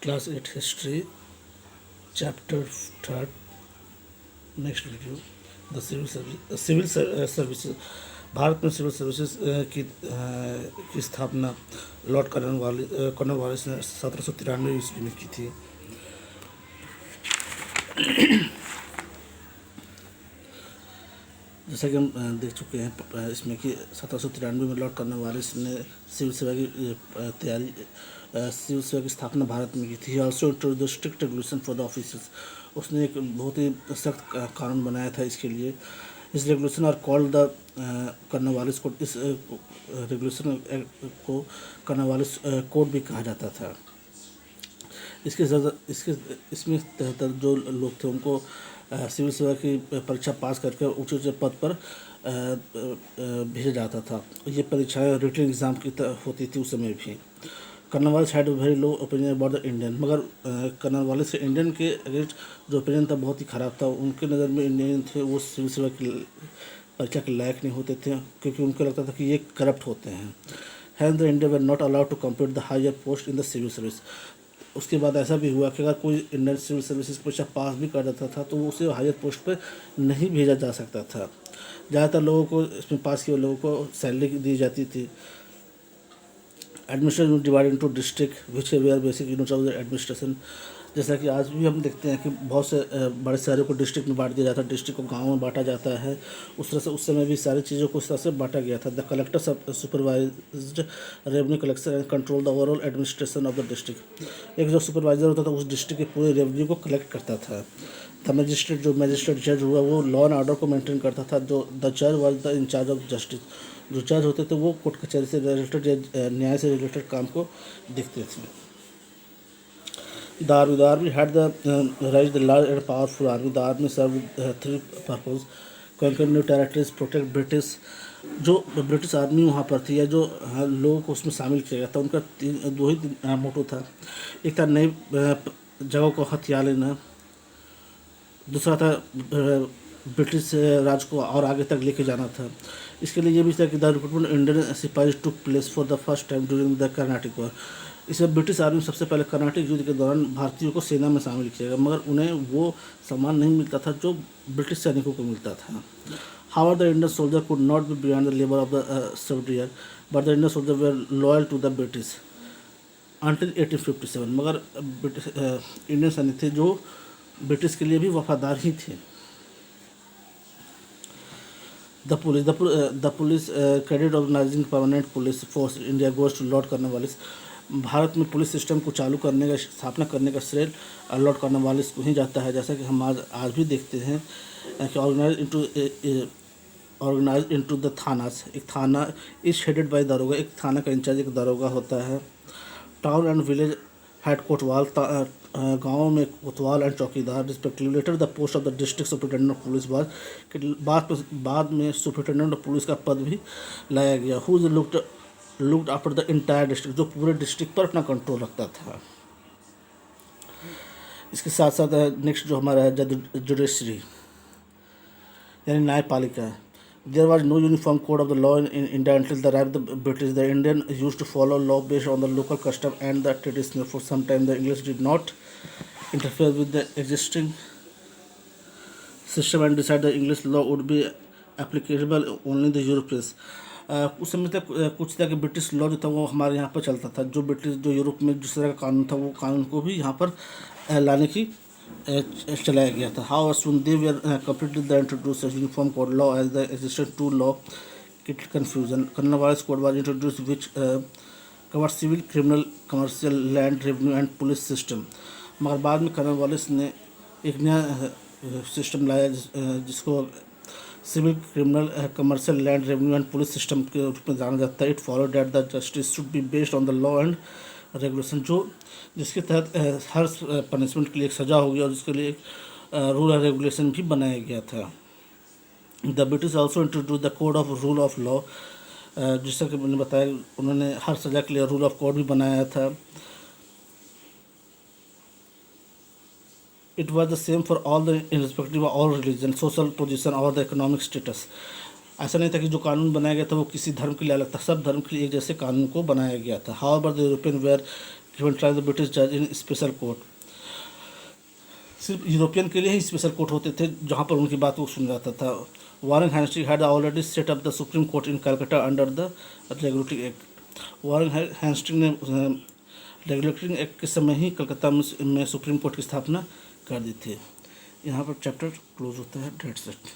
Class 8 History, Chapter 3rd, next video the services. Bharat में civil services की स्थापना Lord Cornwallis ने 1793 ईस्वी में की थी। जैसा कि हम देख चुके हैं इसमें कि 1793 में लॉर्ड कॉर्नवालिस ने सिविल सेवा की स्थापना भारत में की थी। Also introduce the strict regulation for the officers. उसने एक बहुत ही सख्त कानून बनाया था इसके लिए। इस रेगुलेशन और कॉल्ड द कॉर्नवालिस कोड। इस रेगुलेशन को कॉर्नवालिस कोड भी कहा जाता था। इसमें जो लोग थे उनको सिविल सेवा की परीक्षा पास करके ऊंचे ऊंचे पद पर भेजा जाता था। ये परीक्षाएं रिटन एग्ज़ाम की होती थी उस समय भी। Cornwallis had very low opinion about the Indian. मगर कॉर्नवालिस से इंडियन के अगेंस्ट जो ओपिनियन था बहुत ही ख़राब था। उनके नज़र में इंडियन थे वो सिविल सेवा की परीक्षा के लायक नहीं होते थे, क्योंकि उनको लगता था कि ये करप्ट होते हैं। Hence the Indian were not allowed to compete the higher post in the civil service. उसके बाद ऐसा भी हुआ कि अगर कोई इंडियन सिविल सर्विसेज परीक्षा पास भी कर जाता था तो उसे हायर पोस्ट पर नहीं भेजा जा सकता था। ज़्यादातर लोगों को इसमें पास किए लोगों को सैलरी दी जाती थी। Administration divide into district which were basic units of the administration. जैसा कि आज भी हम देखते हैं कि बहुत से बड़े शहरों को डिस्ट्रिक्ट में बांट दिया जाता है, डिस्ट्रिक्ट को गाँव में बांटा जाता है। उस तरह से उस समय भी सारी चीज़ों को उस तरह से बांटा गया था। The collector supervised revenue collection and control the overall administration of the district. एक जो सुपरवाइजर होता था उस डिस्ट्रिक्ट के पूरे रेवेन्यू को कलेक्ट करता था। द मजिस्ट्रेट जज हुआ वो लॉ एंड ऑर्डर को मेंटेन करता था। जो द जज was the in charge of justice. जो जज होते थे वो कोर्ट कचहरी से रिलेटेड न्याय से रिलेटेड काम को देखते थे। The army had raised the large and powerful army. The army served three purposes: conquer new territories, protect British। जो ब्रिटिश आर्मी वहाँ पर थी या जो लोगों को उसमें शामिल किया गया था उनका दो ही मोटो था। एक था नई जगहों को हथिया लेना, दूसरा था ब्रिटिश राज को और आगे तक लेके जाना था। इसके लिए ये भी था कि the recruitment Indian sepoys took place for the first time during the Carnatic war. इसमें ब्रिटिश आर्मी सबसे पहले कर्नाटक युद्ध के दौरान भारतीयों को सेना में शामिल किया गया, मगर उन्हें वो सम्मान नहीं मिलता था जो ब्रिटिश सैनिकों को मिलता था। However the Indian soldier could not be beyond the level of the soldier, but the Indian soldier were loyal to the British until 1857। मगर इंडियन सैनिक थे जो ब्रिटिश के लिए भी वफादार ही थे। The police credit organising permanent police force India goes to Lord Cornwallis. Bharat में पुलिस सिस्टम को चालू करने का स्थापना करने का श्रेय लॉर्ड कॉर्नवालिस को ही जाता है। जैसा कि हम आज भी देखते हैं कि ऑर्गेनाइज इनटू द थानास। एक थाना इज हेडेड बाय दरोगा। एक थाना का इंचार्ज एक दरोगा होता है। टाउन एंड विलेज हैड कोतवाल। गाँव में कोतवाल एंड चौकीदार respectively. Later the post of the district superintendent of police was. बाद में सुपरिटेंडेंट ऑफ पुलिस का पद भी लाया गया। Who looked after the entire district. जो पूरे डिस्ट्रिक्ट पर अपना कंट्रोल रखता था। इसके साथ साथ नेक्स्ट जो हमारा है जुडिशरी यानी न्यायपालिका। There was no uniform code of the law in India until the arrival of the British. The Indian used to follow law based on the local custom and the tradition. For some time the English did not interfere with the existing system and decided the English law would be applicable only the Europeans. उस समय तक कुछ था कि British law जो था वो हमारे यहाँ पर चलता था। जो यूरोप में जिस तरह का कानून था वो कानून को भी यहाँ पर लाने की चलाया गया था। How soon they were completely the introduce uniform code law as the existent two law created confusion. Cornwallis code was introduce which cover civil criminal commercial land revenue and police system. मगर बाद में Cornwallis ने एक नया system लाया जिसको civil criminal commercial land revenue and police system के रूप में जाना जाता है। It follow that the justice should be based on the law and regulation. जिसके तहत हर पनिशमेंट के लिए एक सज़ा होगी और जिसके लिए एक रूल एंड रेगुलेशन भी बनाया गया था। The British also introduce the code of rule of law. जैसा कि मैंने बताया उन्होंने हर सज़ा के लिए रूल ऑफ कोड भी बनाया था। It was the same for all the irrespective of all religion, social position or the economic status. ऐसा नहीं था कि जो कानून बनाया गया था वो किसी धर्म के लिए अलग था, सब धर्म के लिए एक जैसे कानून को बनाया गया था। However the European were given trial the British judge in special court. सिर्फ यूरोपियन के लिए ही स्पेशल कोर्ट होते थे जहाँ पर उनकी बात को सुना जाता था. Warren Hasting had already set up the Supreme Court in Calcutta under the regulatory act. Warren Hasting ने रेगुलेटरी एक्ट के समय ही कलकत्ता में सुप्रीम कोर्ट की स्थापना कर दी थी. यहाँ पर चैप्टर क्लोज होता है. That's it.